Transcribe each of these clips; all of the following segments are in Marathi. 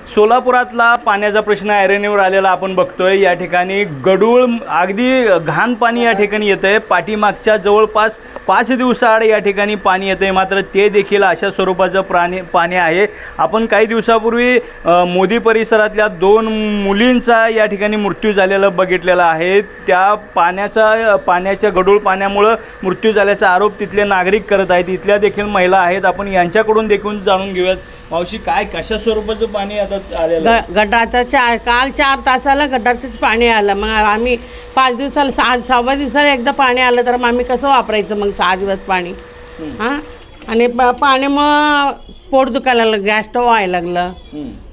सोलापुरातला पाण्याचा प्रश्न ऐरणीवर आलेला आपण बघतोय। या ठिकाणी गडूळ अगदी घाण पाणी या ठिकाणी येतंय। पाठीमागच्या जवळपास 5 दिवसाआड या ठिकाणी पाणी येतंय, मात्र ते देखील अशा स्वरूपाचं पाणी आहे। आपण काही दिवसापूर्वी मोदी परिसरातल्या 2 मुलींचा या ठिकाणी मृत्यू झालेला बघितलेला आहे। त्या पाण्याच्या गडूळ पाण्यामुळे मृत्यू झाल्याचा आरोप तिथले नागरिक करत आहेत। इथल्या देखील महिला आहेत, आपण यांच्याकडून देखील जाणून घेऊयात। मावशी, काय कशा स्वरूपाचं पाणी आता आलेलं? गटाचं काल 4 तासाला गटारचंच पाणी आलं। मग आम्ही 5 दिवसाला 6व्या दिवसाला एकदा पाणी आलं तर मग आम्ही कसं वापरायचं मग 6 दिवस पाणी? हां, आणि पाण्यामुळं पोट दुखायला लागलं, गॅस स्टोव्ह व्हायला लागलं,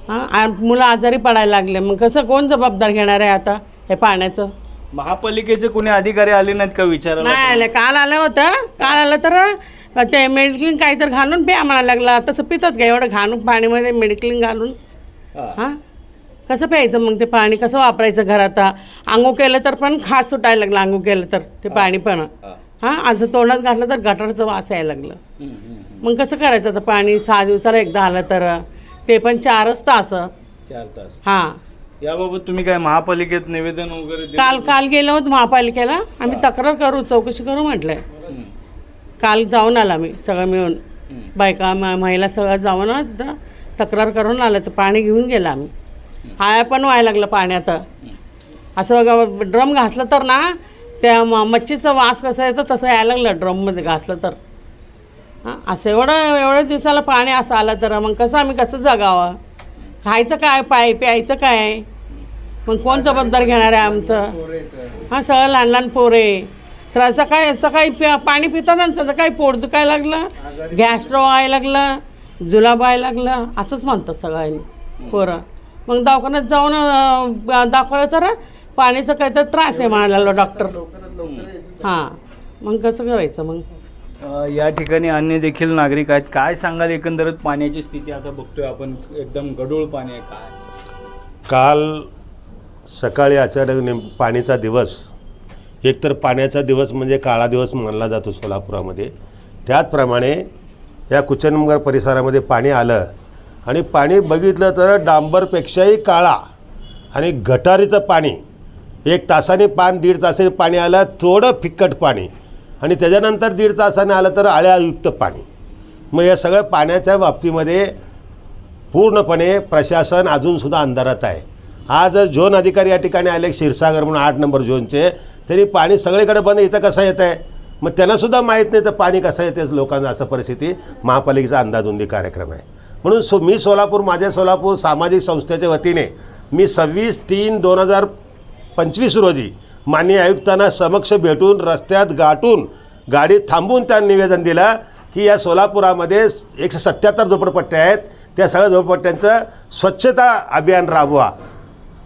हां, मुलं आजारी पडायला लागले। मग कसं कोण जबाबदार घेणार आहे आता हे पाण्याचं? महापालिकेचे कोणी अधिकारी आले नाहीत का विचारायला? नाही आले, काल आलं होतं। काल आलं तर ते मेडिक्लीन काहीतरी घालून प्या म्हणायला लागला। तसं पितात का एवढं घालून पाणीमध्ये मेडिक्लीन घालून? हां, कसं प्यायचं मग ते पाणी? कसं वापरायचं घरात? आंघोळ केलं तर पण खास सुटायला लागलं, आंघोळ केलं तर ते पाणी पण हां असं तोंडात घातलं तर गटारचं वास यायला लागलं। मग कसं करायचं आता? पाणी 6 दिवसाला एकदा आलं तर ते पण 4च तास। 4 तास? हां। याबाबत तुम्ही काय महापालिकेत निवेदन वगैरे? काल गेलो होतो महापालिकेला, आम्ही तक्रार करू, चौकशी करू म्हटलंय। काल जाऊन आला मी सगळं मिळून, बायका महिला सगळं जाऊन तिथं तक्रार करून आलं तर पाणी घेऊन गेलं आम्ही। हाया पण व्हायला लागलं पाण्यात। असं ड्रम घासलं तर ना त्या मच्छीचं वास कसं येतं तसं यायला लागलं ड्रममध्ये घासलं तर। हां, असं एवढ्या दिवसाला पाणी असं आलं तर मग कसं आम्ही कसं जगावं? खायचं काय, प्यायचं काय? मग कोण जबाबदार घेणार आहे आमचं? हां, सगळं लहान लहान पोरे सकाळी पाणी पितात आणि सकाळी पोट दुखायला लागलं, गॅस स्ट्रो व्हायला लागलं, जुलाब व्हायला लागलं, असंच म्हणतात सगळ्यांनी पोरं। मग दवाखान्यात जाऊन दाखवलं तर पाण्याचं काहीतरी त्रास आहे म्हणाला डॉक्टर। हां, मग कसं करायचं मग? या ठिकाणी अन्य देखील नागरिक आहेत, काय सांगाल एकंदरीत पाण्याची स्थिती? आता बघतोय आपण एकदम गढूळ पाणी आहे। काय काल सकाळी अचानक पाणीचा दिवस, एकतर पाण्याचा दिवस म्हणजे काळा दिवस मानला जातो सोलापुरामध्ये, त्याचप्रमाणे या कुचनमगर परिसरामध्ये पाणी आलं आणि पाणी बघितलं तर डांबरपेक्षाही काळा आणि गटारीचं पाणी। 1 तासाने 1.5 तासाने पाणी आलं, थोडं फिक्कट पाणी, आणि त्याच्यानंतर 1.5 तासाने आलं तर आळ्यायुक्त पाणी। मग या सगळ्या पाण्याच्या बाबतीमध्ये पूर्णपणे प्रशासन अजूनसुद्धा अंधारात आहे। आज झोन अधिकारी या ठिकाणी आले क्षीरसागर म्हणून 8 नंबर झोनचे, तरी पाणी सगळीकडे बंद, इथं कसं येतं आहे? मग त्यांनासुद्धा माहीत नाही तर पाणी कसं येते लोकांना, असं परिस्थिती महापालिकेचा अंदाजोंदी कार्यक्रम आहे। म्हणून मी माझ्या सोलापूर सामाजिक संस्थेच्या वतीने मी 26/3/2025 रोजी माननीय आयुक्तांना समक्ष भेटून रस्त्यात गाठून गाडी थांबवून त्यांनी निवेदन दिलं की या सोलापुरामध्ये 177 झोपडपट्ट्या आहेत, त्या सगळ्या झोपडपट्ट्यांचं स्वच्छता अभियान राबवा।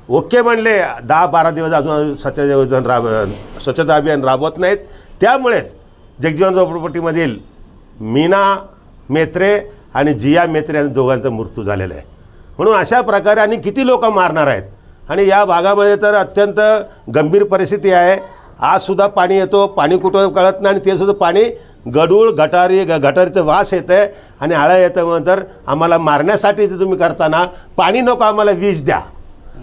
ओके म्हणले, 10-12 दिवस अजून स्वच्छता अभियान राबवत नाहीत। त्यामुळेच जगजीवन झोपडपट्टीमधील मीना मेत्रे आणि जिया मेत्रे यांच्या दोघांचा मृत्यू झालेला आहे। म्हणून अशा प्रकारे आणि किती लोक मारणार आहेत? आणि या भागामध्ये तर अत्यंत गंभीर परिस्थिती आहे। आजसुद्धा पाणी येतो, पाणी कुठं कळत नाही, आणि ते सुद्धा पाणी गडूळ गटारीचं वास येतं आहे आणि आळं येतं। नंतर आम्हाला मारण्यासाठी ते तुम्ही करताना पाणी नको, आम्हाला वीज द्या,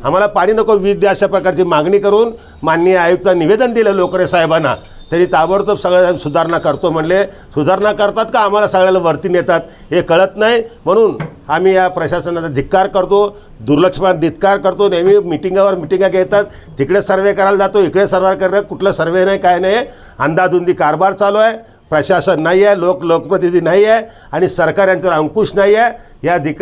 आम्हाला पाणी नको वीज द्या, अशा प्रकारची मागणी करून माननीय आयुक्तांनी निवेदन दिलं लोकरे साहेबांना, तरी ताबडतोब सगळ्या सुधारणा करतो म्हणले। सुधारणा करतात का आम्हाला सगळ्याला वरती नेतात हे कळत नाही। म्हणून आम्ही या प्रशासनाचा धिक्कार करतो, दुर्लक्षपणा धिक्कार करतो। नेहमी मिटिंगा घेतात, तिकडे सर्वे करायला जातो, इकडे सर्वे करतात, कुठलं सर्वे नाही, काय नाही, अंदाधुंदी कारभार चालू आहे। प्रशासन नाही आहे, लोकप्रतिनिधी नाही आहे, आणि सरकार यांच्यावर अंकुश नाही आहे।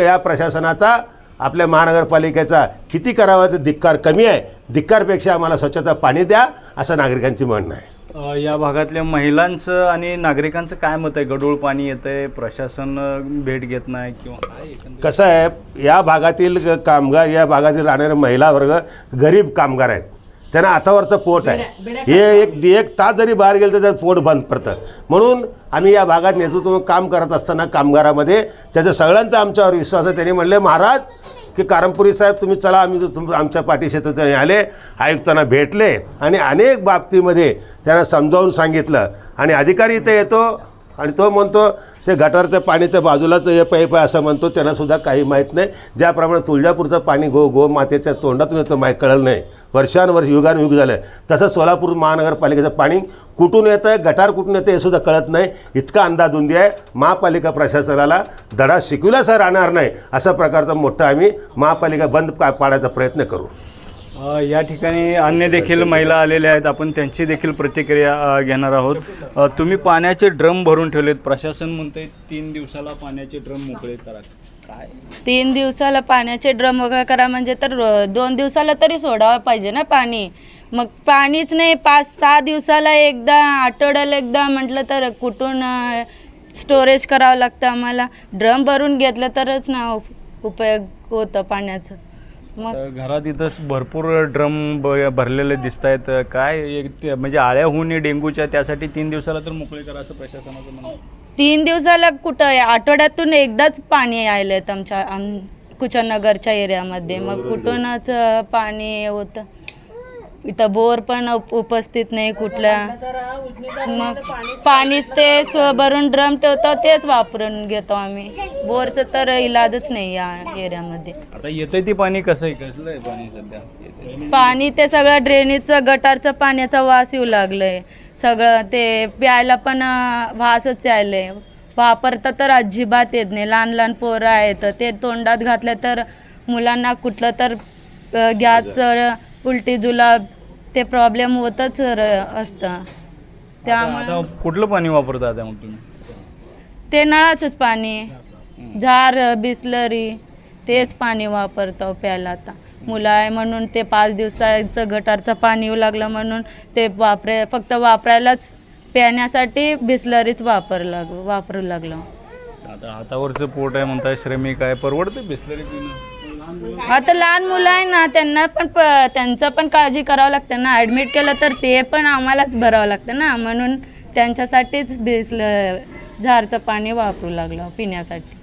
या प्रशासनाचा आपल्या महानगरपालिकेचा किती करावा तर धिक्कार कमी आहे। धिक्कारपेक्षा आम्हाला स्वच्छता पाणी द्या, असं नागरिकांची म्हणणं आहे। या भागातल्या महिलांचं आणि नागरिकांचं काय मत आहे? गढूळ पाणी येतंय, प्रशासन भेट घेत नाही किंवा काय? कसं आहे, या भागातील कामगार, या भागातील राहणारे महिला वर्ग गरीब कामगार आहेत, त्यांना हातावरचं पोट आहे। हे एक तास जरी बाहेर गेलं तर त्याचं पोट बंद पडतं। म्हणून आम्ही या भागात नेतृत्व काम करत असताना कामगारामध्ये त्याचा सगळ्यांचा आमच्यावर विश्वास आहे। त्यांनी म्हणले, महाराज की कारंपुरी साहेब तुम्ही चला, आम्ही आमच्या पाठीशी ते आले, आयुक्तांना भेटले आणि अनेक बाबतीमध्ये त्यांना समजावून सांगितलं। आणि अधिकारी इथे येतो, आणि तो म्हणतो ते गटारच्या पाणीच्या बाजूला तो हे पाईप आहे असं म्हणतो. त्यांनासुद्धा काही माहीत नाही. ज्याप्रमाणे तुळजापूरचं पाणी गोमातेच्या तोंडातून येतं माहीत कळलं नाही. वर्षानुवर्ष युगानुयुग झालं. तसं सोलापूर महानगरपालिकेचं पाणी कुठून येतं, गटार कुठून येतं हे सुद्धा कळत नाही. इतका अंधाधुंदी आहे. महापालिका प्रशासनाला धडा शिकविल्याचा राहणार नाही अशा प्रकारचा मोठा आम्ही महापालिका बंद पाडायचा प्रयत्न करू. या ठिकाणी अन्य देखील महिला आलेल्या आहेत. आपण त्यांची देखील प्रतिक्रिया घेणार आहोत. तुम्ही पाण्याचे ड्रम भरून ठेवलेत. प्रशासन म्हणते 3 दिवसाला पाण्याचे ड्रम मोकळे करा. काय 3 दिवसाला पाण्याचे ड्रम वगैरे करा म्हणजे तर 2 दिवसाला तरी सोडावं पाहिजे ना पाणी. मग पाणीच नाही. 5-6 दिवसाला एकदा, आठवड्याला एकदा म्हटलं तर कुठून स्टोरेज करावं लागतं आम्हाला. ड्रम भरून घेतलं तरच ना उपयोग होतं पाण्याचं. मग घरात इथं भरपूर ड्रम भरलेले दिसत आहेत. काय म्हणजे आळ्या होऊ नये डेंग्यूच्या, त्यासाठी 3 दिवसाला तर मोकळे करा असं प्रशासनाचं म्हणणं. 3 दिवसाला कुठं आहे, आठवड्यातून एकदाच पाणी आलं आहे आमच्या कुचननगरच्या एरियामध्ये. मग कुठूनच पाणी होतं. इथं बोर पण उपस्थित नाही कुठल्या. मग पाणीच तेच भरून ड्रम ठेवतो तेच वापरून घेतो आम्ही. बोरचं तर इलाजच नाही या एरियामध्ये. आता येतंय ती पाणी कसं आहे, कसलं आहे पाणी सध्या? पाणी ते सगळं ड्रेनेजचं गटारचं पाण्याचा वास येऊ लागलंय. सगळं ते प्यायला पण वासच यायलंय. वापरता तर अजिबात येत नाही. लहान लहान पोरं आहेत ते तोंडात घातलं तर मुलांना कुठलं तर गॅस, उलटी जुलाब ते प्रॉब्लेम होतच असतं. त्यामुळे आता कुठलं पाणी वापरता आता मग तुम्ही? ते नळाचंच पाणी, जार, बिसलरी तेच पाणी वापरतो प्यायला. आता मुलं आहे म्हणून ते 5 दिवसाचं गटारचं पाणी येऊ लागलं म्हणून ते फक्त वापरायलाच, पिण्यासाठी बिसलरीच वापरू लागलो. आता हातावरचं पोट आहे म्हणताय, श्रमिक आहे, परवडतं बिसलरी पिणं? आता लहान मुलं आहे ना, त्यांना पण त्यांचं पण काळजी करावं लागतं ना. ॲडमिट केलं तर ते पण आम्हालाच भरावं लागतं ना. म्हणून त्यांच्यासाठीच झारचं पाणी वापरू लागलं पिण्यासाठी.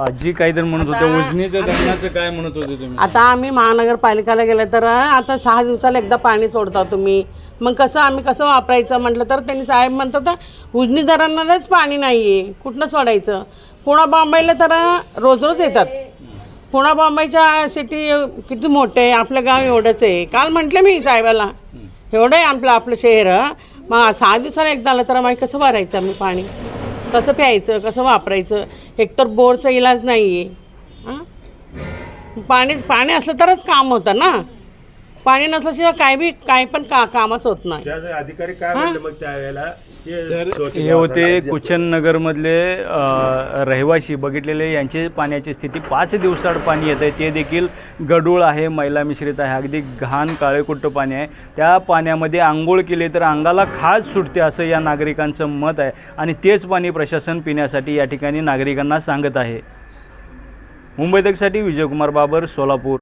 आजी काहीतरी म्हणत होत्या उजनीचं धरणाचं, काय म्हणत होते तुम्ही? आता आम्ही महानगरपालिकेला गेलं तर आता 6 दिवसाला एकदा पाणी सोडता तुम्ही. मग आम्ही कसं वापरायचं म्हटलं तर त्यांनी साहेब म्हणतात उजनी धरणालाच पाणी नाही आहे, कुठनं सोडायचं. पुणा बॉम्बेला तर रोज येतात. पुणा बॉम्बेच्या सिटी किती मोठे आहे, आपलं गाव एवढंच आहे. काल म्हटलं मी साहेबाला एवढं आहे आपलं शहर. मग 6 दिवसाला एकदा आलं तर आम्ही कसं भरायचं, आम्ही पाणी कसं प्यायचं, कसं वापरायचं. एकतर बोरचा इलाज नाही आहे. पाणी असलं तरच काम होतं ना. पाणी नसल्याशिवाय काय पण कामच होत नाही. अधिकारी काय म्हणले मग त्यावेळेला? हे होते कुचननगरमधले रहिवासी बघितलेले. यांचे पाण्याची स्थिती 5 दिवसाआड पाणी येत आहे. ते देखील गढूळ आहे, मैला मिश्रित आहे, अगदी घाण काळेकुट्ट पाणी आहे. त्या पाण्यामध्ये आंघोळ केली तर अंगाला खाज सुटते असं या नागरिकांचं मत आहे. आणि तेच पाणी प्रशासन पिण्यासाठी या ठिकाणी नागरिकांना सांगत आहे. मुंबई तकसाठी विजयकुमार बाबर, सोलापूर.